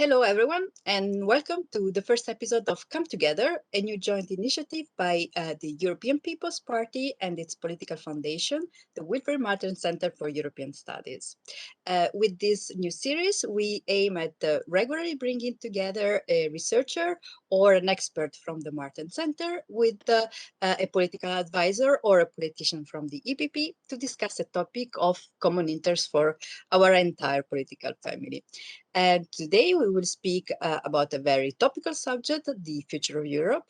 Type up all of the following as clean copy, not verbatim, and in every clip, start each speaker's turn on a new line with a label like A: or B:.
A: Hello, everyone, and welcome to the first episode of Come Together, a new joint initiative by the European People's Party and its political foundation, the Wilfred Martin Centre for European Studies. With this new series, we aim at regularly bringing together a researcher or an expert from the Martin Centre with a political advisor or a politician from the EPP to discuss a topic of common interest for our entire political family. And today we will speak about a very topical subject, the future of Europe.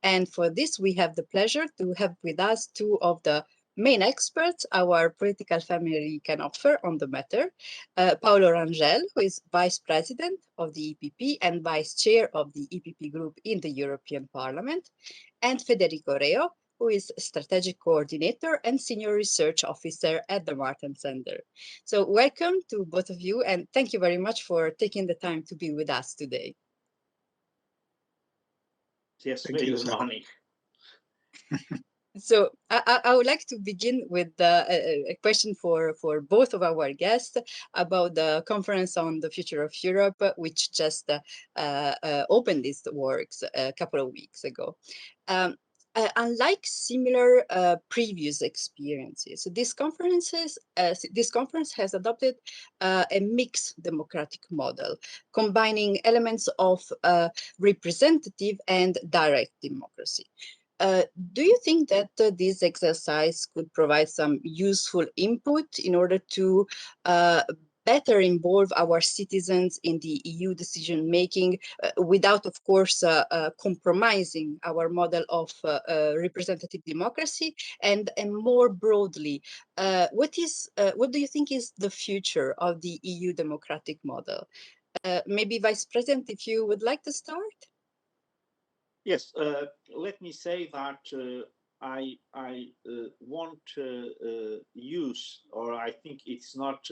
A: And for this, we have the pleasure to have with us two of the main experts our political family can offer on the matter. Paulo Rangel, who is Vice President of the EPP and Vice Chair of the EPP Group in the European Parliament, and Federico Reho, who is Strategic Coordinator and Senior Research Officer at the Martin Center. So welcome to both of you, and thank you very much for taking the time to be with us today.
B: Yes, very good morning.
A: So I would like to begin with a question for both of our guests about the conference on the future of Europe, which just opened its works a couple of weeks ago. Unlike similar previous experiences, this conference has adopted a mixed democratic model, combining elements of representative and direct democracy. Do you think that this exercise could provide some useful input in order to better involve our citizens in the EU decision-making without, of course, compromising our model of representative democracy? And more broadly, what do you think is the future of the EU democratic model? Maybe Vice President, if you would like to start?
B: Yes, let me say that I won't use, or I think it's not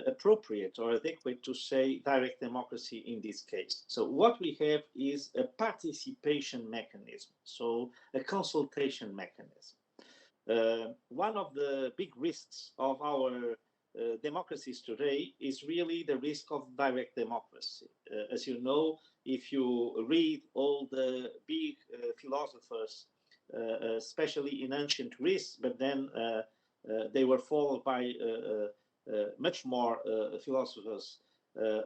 B: appropriate or adequate to say direct democracy in this case. So what we have is a participation mechanism, so a consultation mechanism. One of the big risks of our democracies today is really the risk of direct democracy. As you know, if you read all the big philosophers, especially in ancient Greece, but then they were followed by much more philosophers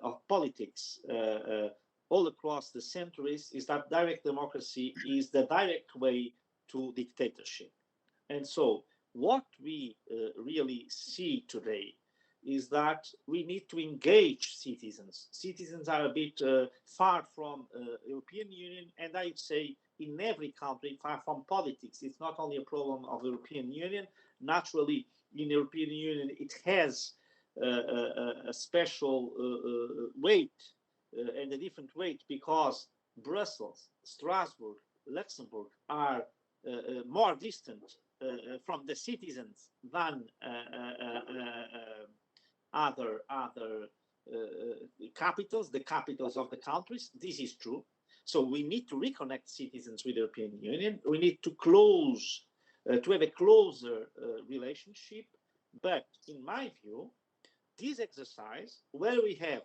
B: of politics all across the centuries, is that direct democracy is the direct way to dictatorship. And so what we really see today is that we need to engage citizens. Citizens are a bit far from European Union, and I'd say in every country, far from politics. It's not only a problem of European Union. Naturally, in European Union, it has a special weight and a different weight because Brussels, Strasbourg, Luxembourg are more distant from the citizens than other capitals, the capitals of the countries. This is true. So we need to reconnect citizens with the European Union. We need to to have a closer relationship. But in my view, this exercise, where we have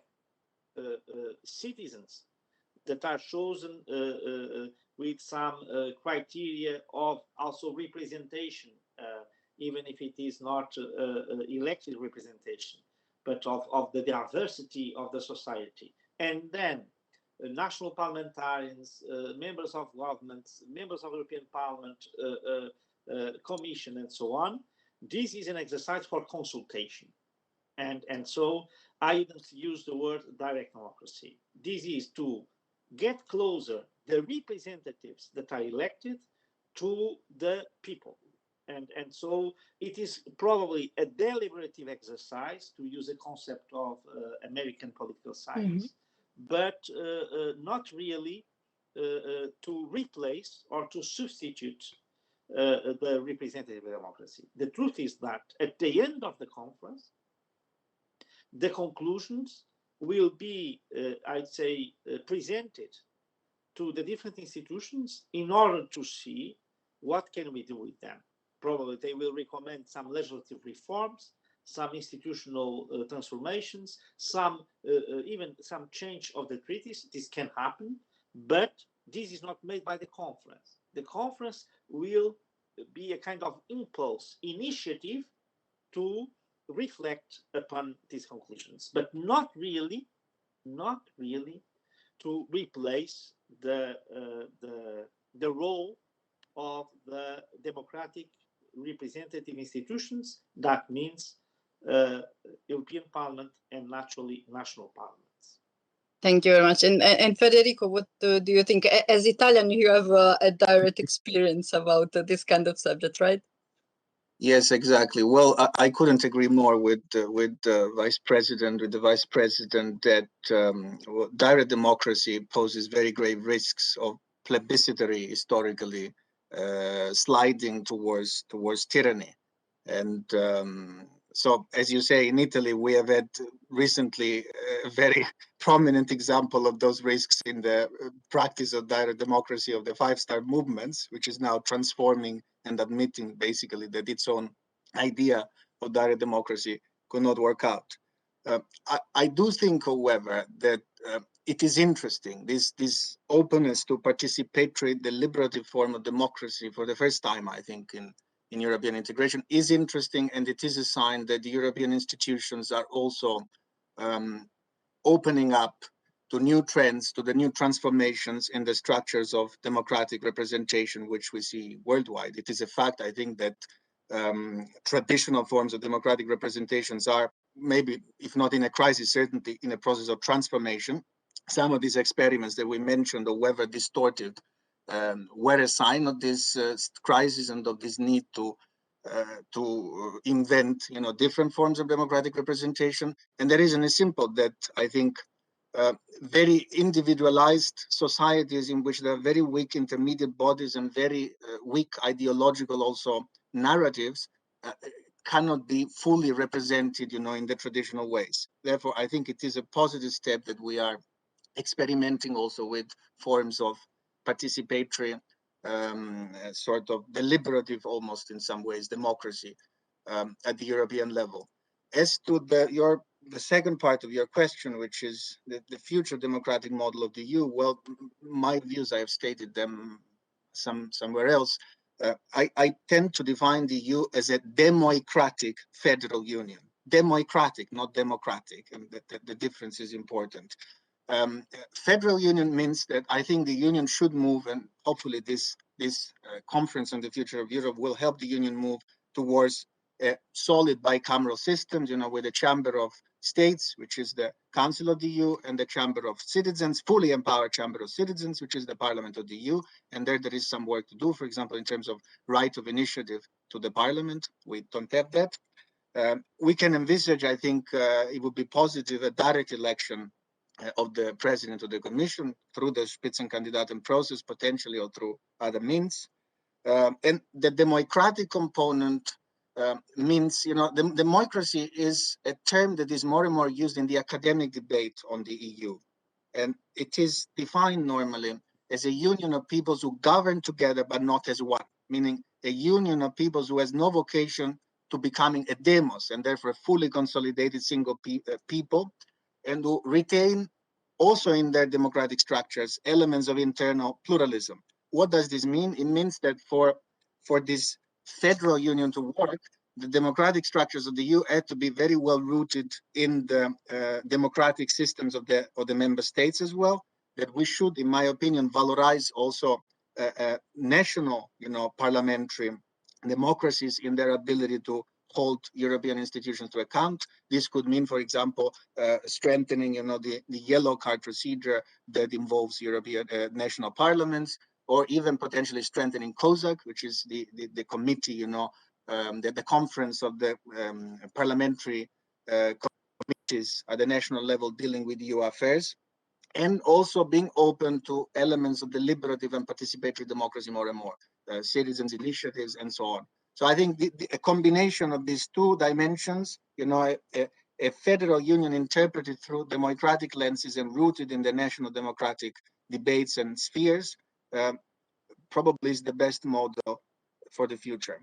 B: citizens that are chosen with some criteria of also representation, even if it is not elected representation, but of the diversity of the society. And then national parliamentarians, members of governments, members of European Parliament, Commission, and so on. This is an exercise for consultation. And so I didn't use the word direct democracy. This is to get closer the representatives that are elected to the people. And so it is probably a deliberative exercise, to use a concept of American political science, but not really to replace or to substitute the representative democracy. The truth is that at the end of the conference, the conclusions will be, I'd say, presented to the different institutions in order to see what can we do with them. Probably they will recommend some legislative reforms. some institutional transformations, even some change of the treaties. This can happen, but this is not made by the conference. The conference will be a kind of impulse, initiative to reflect upon these conclusions, but not really to replace the role of the democratic representative institutions. That means European Parliament and naturally national parliaments.
A: Thank you very much. And Federico, what do you think? As Italian, you have a direct experience about this kind of subject, right?
C: Yes, exactly. Well, I couldn't agree more with the vice president that direct democracy poses very grave risks of plebiscitary, historically, sliding towards tyranny. And so, as you say, in Italy, we have had recently a very prominent example of those risks in the practice of direct democracy of the five-star movements, which is now transforming and admitting basically that its own idea of direct democracy could not work out. I do think, however, that it is interesting, this openness to participatory deliberative form of democracy for the first time, I think, in European integration is interesting, and it is a sign that the European institutions are also opening up to new trends, to the new transformations in the structures of democratic representation, which we see worldwide. It is a fact, I think, that traditional forms of democratic representations are maybe, if not in a crisis, certainly in a process of transformation. Some of these experiments that we mentioned, or whether distorted, were a sign of this crisis and of this need to invent, different forms of democratic representation. And the reason is simple: that I think very individualized societies in which there are very weak intermediate bodies and very weak ideological also narratives cannot be fully represented, in the traditional ways. Therefore, I think it is a positive step that we are experimenting also with forms of participatory, sort of deliberative, almost in some ways, democracy at the European level. As to the second part of your question, which is the future democratic model of the EU, well, my views, I have stated them somewhere else. I tend to define the EU as a democratic federal union. Democratic, not democratic, and the difference is important. Federal union means that I think the union should move, and hopefully this conference on the future of Europe will help the union move towards a solid bicameral system, with a chamber of states, which is the Council of the EU, and the chamber of citizens, fully empowered chamber of citizens, which is the Parliament of the EU. And there is some work to do, for example, in terms of right of initiative to the Parliament. We don't have that. We can envisage, I think it would be positive, a direct election of the president of the commission through the Spitzenkandidaten process, potentially, or through other means. And the democratic component means, democracy is a term that is more and more used in the academic debate on the EU. And it is defined normally as a union of peoples who govern together but not as one, meaning a union of peoples who has no vocation to becoming a demos, and therefore a fully consolidated single people, and who retain also in their democratic structures elements of internal pluralism. What does this mean? It means that for this federal union to work, the democratic structures of the EU had to be very well rooted in the democratic systems of the member states as well. That we should, in my opinion, valorize also national, parliamentary democracies in their ability to hold European institutions to account. This could mean, for example, strengthening, the yellow card procedure that involves European national parliaments, or even potentially strengthening COSAC, which is the committee, the conference of the parliamentary committees at the national level dealing with EU affairs, and also being open to elements of deliberative and participatory democracy more and more, citizens' initiatives and so on. So I think a combination of these two dimensions, a federal union interpreted through democratic lenses and rooted in the national democratic debates and spheres, probably is the best model for the future.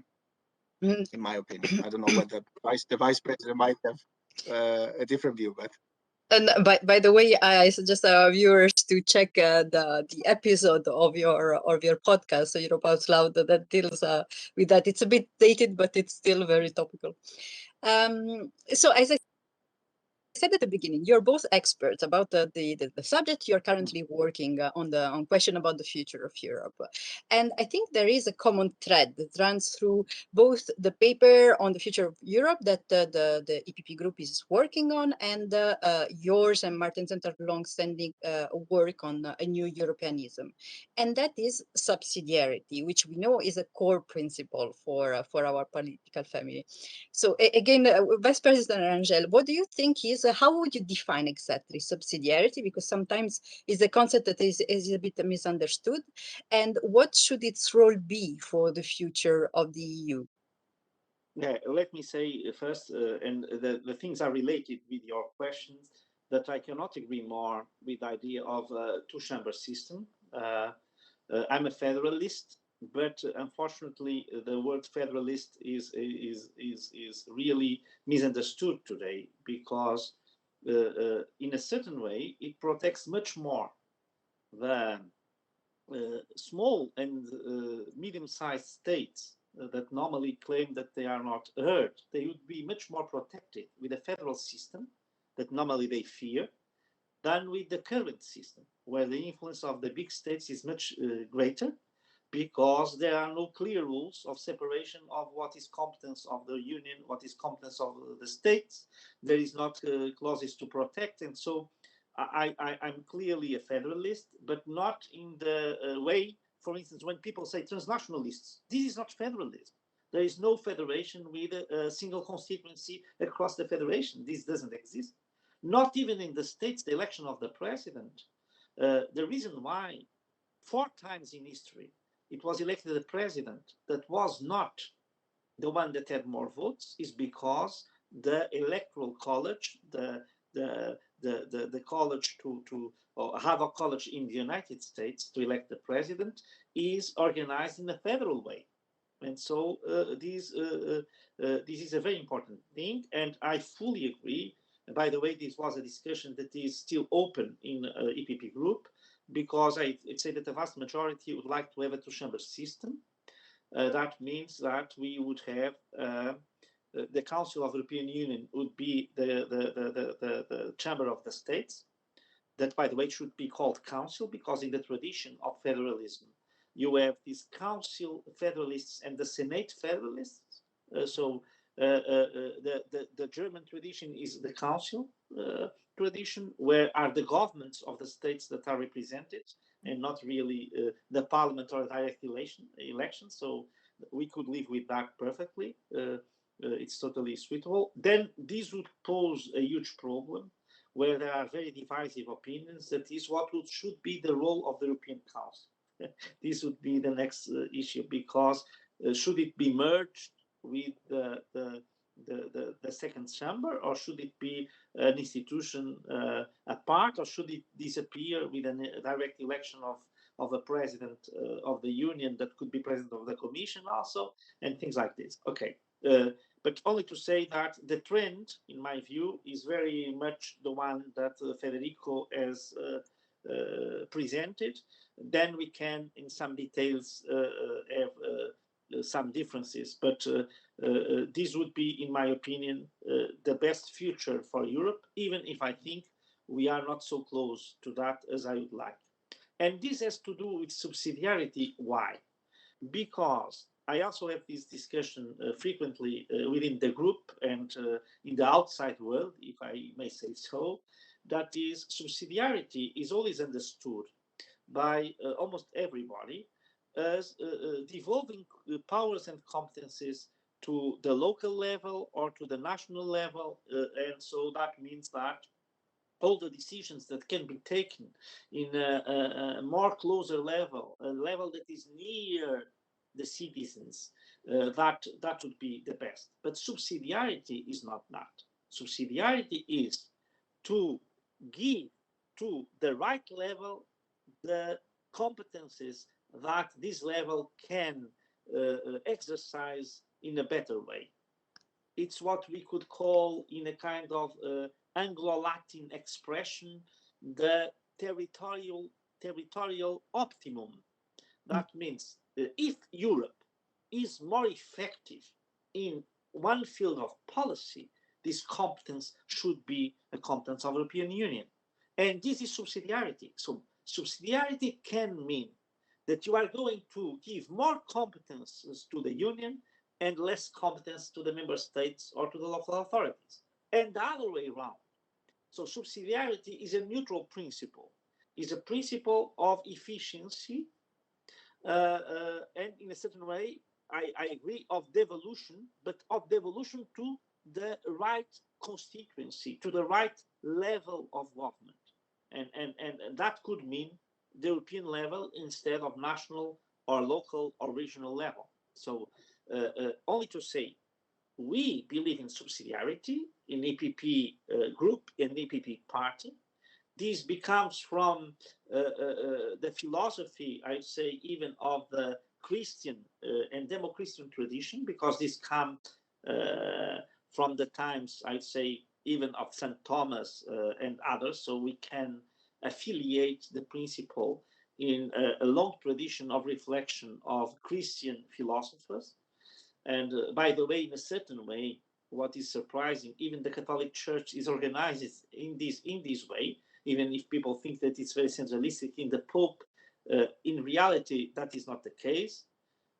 C: in my opinion. I don't know whether the vice president might have a different view, but.
A: And by the way, I suggest our viewers to check the episode of your podcast, so Europe Out Loud, that deals with that. It's a bit dated, but it's still very topical. So as I said at the beginning, you're both experts about the subject. You're currently working on question about the future of Europe, and I think there is a common thread that runs through both the paper on the future of Europe that the EPP group is working on, and yours and Martin Center's long-standing work on a new Europeanism, and that is subsidiarity, which we know is a core principle for our political family. So again, Vice President Rangel, what do you think is, how would you define exactly subsidiarity? Because sometimes it's a concept that is a bit misunderstood. And what should its role be for the future of the EU?
B: Yeah, let me say first, and the things are related with your questions, that I cannot agree more with the idea of a two-chamber system. I'm a federalist, but unfortunately, the word federalist is really misunderstood today, because in a certain way, it protects much more the small and medium-sized states that normally claim that they are not heard. They would be much more protected with a federal system that normally they fear than with the current system, where the influence of the big states is much greater, because there are no clear rules of separation of what is competence of the union, what is competence of the states. There is not clauses to protect, and so I'm clearly a federalist, but not in the way, for instance, when people say transnationalists, this is not federalism. There is no federation with a single constituency across the federation. This doesn't exist. Not even in the states, the election of the president. The reason why 4 times in history it was elected a president that was not the one that had more votes is because the electoral college, the college to have a college in the United States to elect the president, is organized in a federal way. And so this is a very important thing, and I fully agree. By the way, this was a discussion that is still open in EPP group, because I'd say that the vast majority would like to have a two-chamber system. That means that we would have the Council of the European Union would be the chamber of the states. That, by the way, should be called council, because in the tradition of federalism, you have these council federalists and the Senate federalists. The German tradition is the council tradition, where are the governments of the states that are represented, and not really the parliament or direct election. So we could live with that perfectly. It's totally suitable. Then this would pose a huge problem, where there are very divisive opinions. That is what should be the role of the European Council. This would be the next issue, because should it be merged with the second chamber, or should it be an institution apart, or should it disappear with a direct election of a president of the union that could be president of the commission also, and things like this. Okay. But only to say that the trend, in my view, is very much the one that Federico has presented. Then we can, in some details, have some differences. But this would be, in my opinion, the best future for Europe, even if I think we are not so close to that as I would like. And this has to do with subsidiarity. Why? Because I also have this discussion frequently within the group and in the outside world, if I may say so. That is, subsidiarity is always understood by almost everybody as devolving powers and competencies to the local level or to the national level. And so that means that all the decisions that can be taken in a more closer level, a level that is near the citizens, that would be the best. But subsidiarity is not that. Subsidiarity is to give to the right level the competencies that this level can exercise in a better way. It's what we could call, in a kind of Anglo-Latin expression, the territorial optimum. That means if Europe is more effective in one field of policy, this competence should be a competence of the European Union. And this is subsidiarity. So subsidiarity can mean that you are going to give more competences to the Union and less competence to the member states or to the local authorities, and the other way around. So subsidiarity is a neutral principle, is a principle of efficiency, and in a certain way, I agree, of devolution, but of devolution to the right constituency, to the right level of government. And that could mean the European level instead of national or local or regional level. So only to say, we believe in subsidiarity in EPP group and EPP party. This becomes from the philosophy, I'd say, even of the Christian and Demo-Christian tradition, because this comes from the times, I'd say, even of St. Thomas and others. So we can affiliate the principle in a long tradition of reflection of Christian philosophers. And by the way, in a certain way, what is surprising, even the Catholic Church is organized in this way, even if people think that it's very centralistic in the Pope. In reality, that is not the case.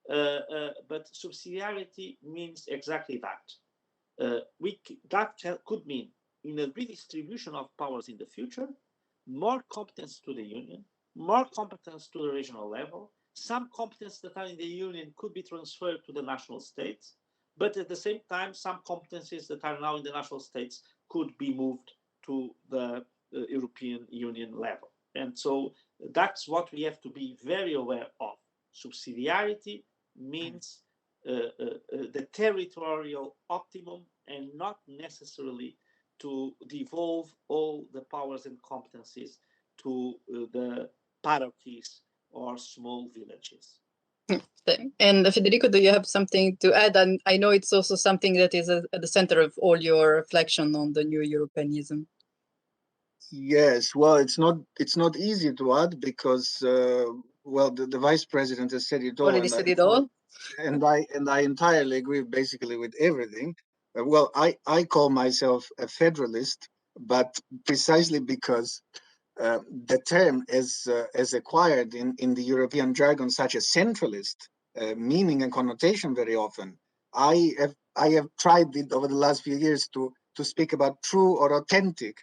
B: But subsidiarity means exactly that. That could mean, in a redistribution of powers in the future, more competence to the Union, more competence to the regional level. Some competence that are in the Union could be transferred to the national states, but at the same time, some competencies that are now in the national states could be moved to the European Union level. And so that's what we have to be very aware of. Subsidiarity means the territorial optimum, and not necessarily to devolve all the powers and competencies to the parochies or small villages.
A: And Federico, do you have something to add? And I know it's also something that is at the center of all your reflection on the new Europeanism.
C: Yes, well, it's not easy to add because well, the vice president has said it all,
A: Already said it all.
C: and I entirely agree basically with everything. Well, I call myself a federalist, but precisely because the term as acquired in the European jargon, such as centralist, meaning and connotation very often. I have tried it over the last few years to speak about true or authentic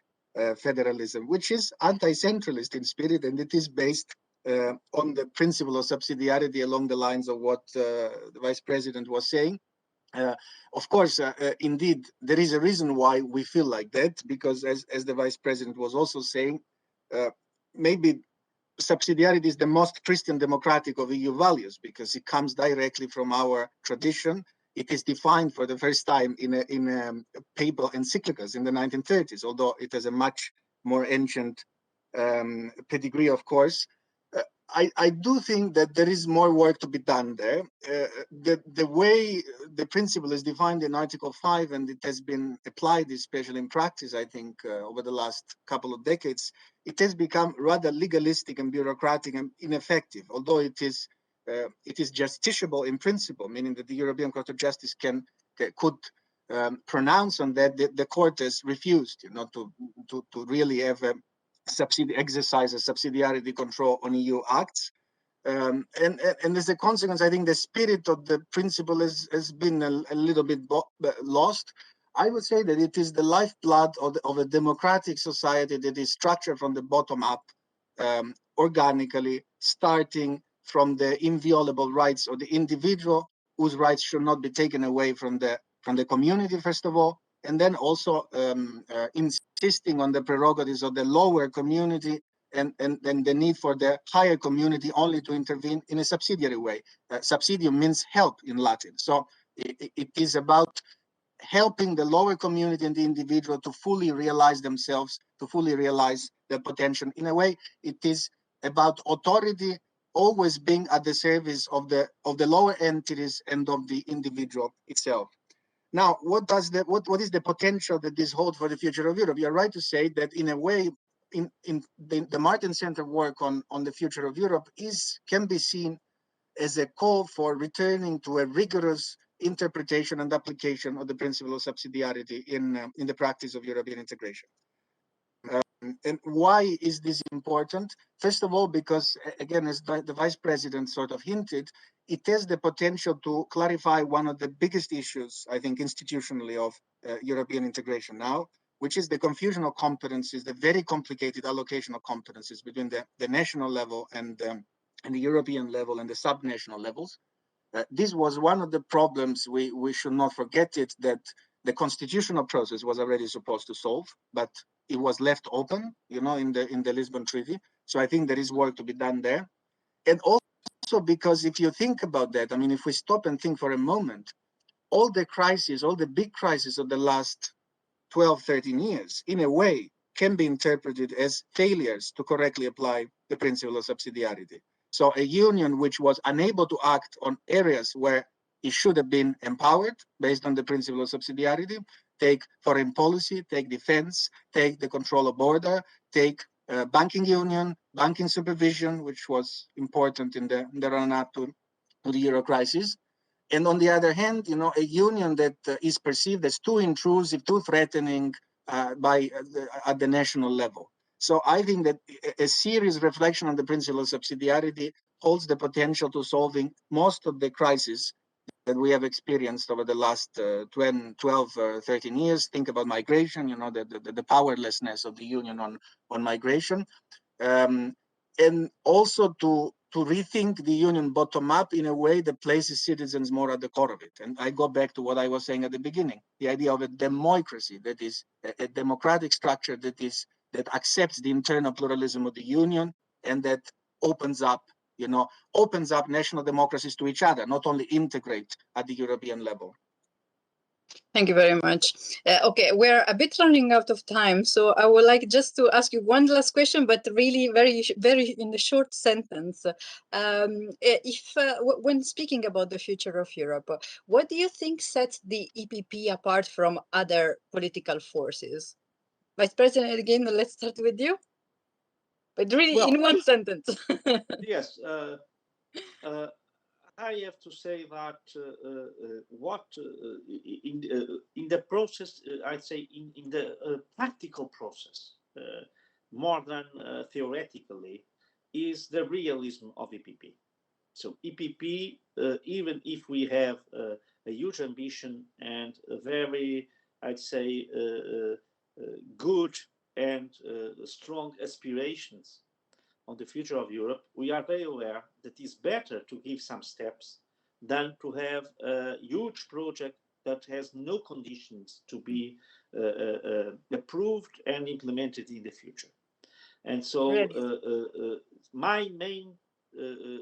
C: federalism, which is anti-centralist in spirit, and it is based on the principle of subsidiarity along the lines of what the vice president was saying. Of course, indeed, there is a reason why we feel like that, because as the vice president was also saying, maybe subsidiarity is the most Christian democratic of EU values because it comes directly from our tradition. It is defined for the first time in a papal encyclicals in the 1930s, although it has a much more ancient pedigree, of course. I do think that there is more work to be done there. The way the principle is defined in Article 5, and it has been applied, especially in practice, I think, over the last couple of decades, it has become rather legalistic and bureaucratic and ineffective, although it is justiciable in principle, meaning that the European Court of Justice could pronounce on that. The court has refused, to really have a exercise a subsidiarity control on EU acts. And as a consequence, I think the spirit of the principle has been a little bit lost. I would say that it is the lifeblood of a democratic society that is structured from the bottom up, organically, starting from the inviolable rights of the individual, whose rights should not be taken away from the community, first of all, and then also insisting on the prerogatives of the lower community and the need for the higher community only to intervene in a subsidiary way. Subsidium means help in Latin. So it is about helping the lower community and the individual to fully realize themselves, to fully realize their potential. In a way, it is about authority always being at the service of the lower entities and of the individual itself. Now, what is the potential that this holds for the future of Europe? You're right to say that in a way, in the Martin Center work on the future of Europe can be seen as a call for returning to a rigorous interpretation and application of the principle of subsidiarity in the practice of European integration. And why is this important? First of all, because again, as the Vice President sort of hinted, it has the potential to clarify one of the biggest issues, I think, institutionally of European integration now, which is the confusion of competencies, the very complicated allocation of competencies between the national level and the European level and the subnational levels. This was one of the problems we should not forget it, that the constitutional process was already supposed to solve, but it was left open, in the Lisbon Treaty. So I think there is work to be done there. And also because if you think about that, I mean, if we stop and think for a moment, all the big crises of the last 12, 13 years, in a way, can be interpreted as failures to correctly apply the principle of subsidiarity. So a union which was unable to act on areas where it should have been empowered based on the principle of subsidiarity, take foreign policy, take defense, take the control of border, take banking union, banking supervision, which was important in the run-up to the Euro crisis. And on the other hand, a union that is perceived as too intrusive, too threatening at the national level. So I think that a serious reflection on the principle of subsidiarity holds the potential to solving most of the crises that we have experienced over the last 12, 13 years. Think about migration, the powerlessness of the union on migration. And also to rethink the union bottom up in a way that places citizens more at the core of it. And I go back to what I was saying at the beginning, the idea of a democracy, that is a democratic structure that accepts the internal pluralism of the union and that opens up national democracies to each other, not only integrate at the European level.
A: Thank you very much. Okay, we're a bit running out of time, so I would like just to ask you one last question, but really very, very in a short sentence. When speaking about the future of Europe, what do you think sets the EPP apart from other political forces? Vice President, again, let's start with you. But really, in one sentence.
B: Yes. I have to say that in the process, I'd say in the practical process, more than theoretically, is the realism of EPP. So EPP, even if we have a huge ambition and a very, I'd say, good and strong aspirations on the future of Europe, we are very aware that it's better to give some steps than to have a huge project that has no conditions to be approved and implemented in the future. And so my main,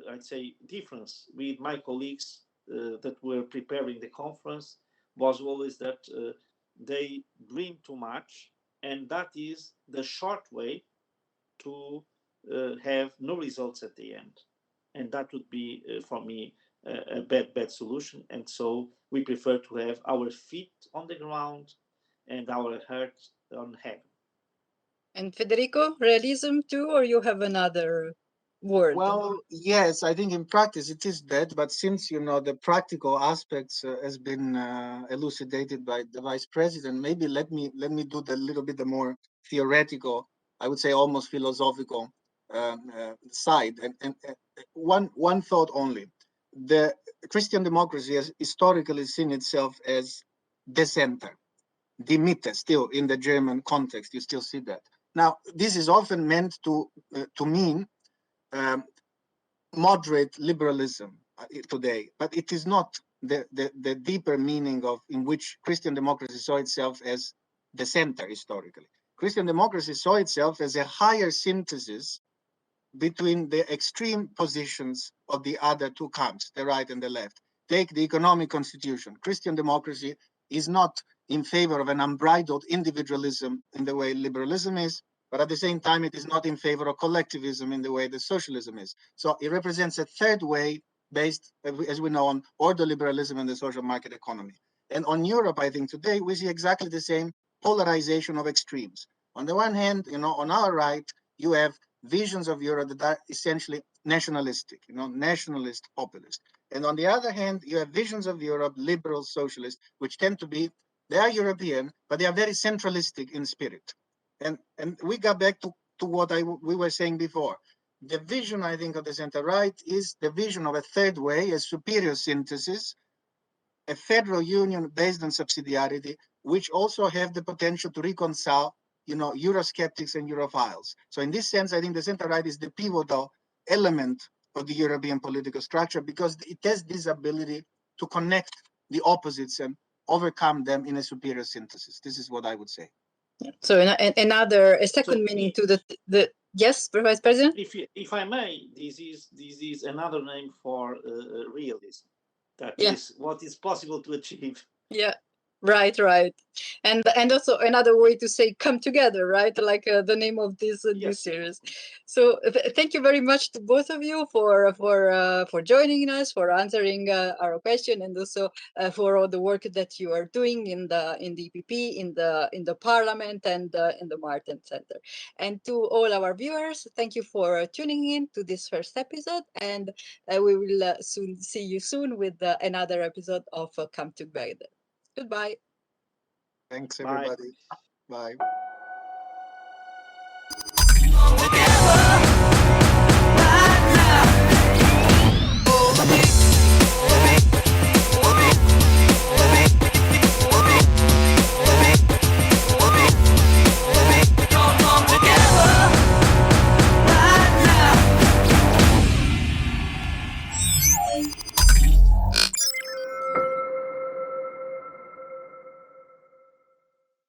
B: I'd say, difference with my colleagues that were preparing the conference was always that they dream too much, and that is the short way to have no results at the end. And that would be, for me, a bad solution. And so we prefer to have our feet on the ground and our heart on heaven.
A: And Federico, realism too, or you have another word?
C: Well, yes, I think in practice it is that, but since the practical aspects has been elucidated by the Vice President, maybe let me do the little bit the more theoretical, I would say almost philosophical side. And one thought only: the Christian democracy has historically seen itself as the center, die Mitte. Still in the German context, you still see that. Now, this is often meant to mean moderate liberalism today, but it is not the deeper meaning in which Christian democracy saw itself as the center historically. Christian democracy saw itself as a higher synthesis between the extreme positions of the other two camps, the right and the left. Take the economic constitution. Christian democracy is not in favor of an unbridled individualism in the way liberalism is. but at the same time, it is not in favor of collectivism in the way that socialism is. So it represents a third way based, as we know, on ordoliberalism and the social market economy. And on Europe, I think today we see exactly the same polarization of extremes. On the one hand, on our right, you have visions of Europe that are essentially nationalistic, nationalist, populist. And on the other hand, you have visions of Europe, liberal, socialist, which tend to be, they are European, but they are very centralistic in spirit. And we got back to what we were saying before. The vision, I think, of the center-right is the vision of a third way, a superior synthesis, a federal union based on subsidiarity, which also have the potential to reconcile, Eurosceptics and Europhiles. So in this sense, I think the center-right is the pivotal element of the European political structure because it has this ability to connect the opposites and overcome them in a superior synthesis. This is what I would say.
A: So a second meaning to the yes, Vice President.
B: If I may, this is another name for realism. That is what is possible to achieve.
A: Yeah. Right. And also another way to say come together, right? Like the name of this new series. So thank you very much to both of you for joining us, for answering our question, and also for all the work that you are doing in the EPP, in the Parliament, and in the Martin Center. And to all our viewers, thank you for tuning in to this first episode, and we will soon see you soon with another episode of Come Together. Goodbye.
C: Thanks, everybody. Bye. Bye.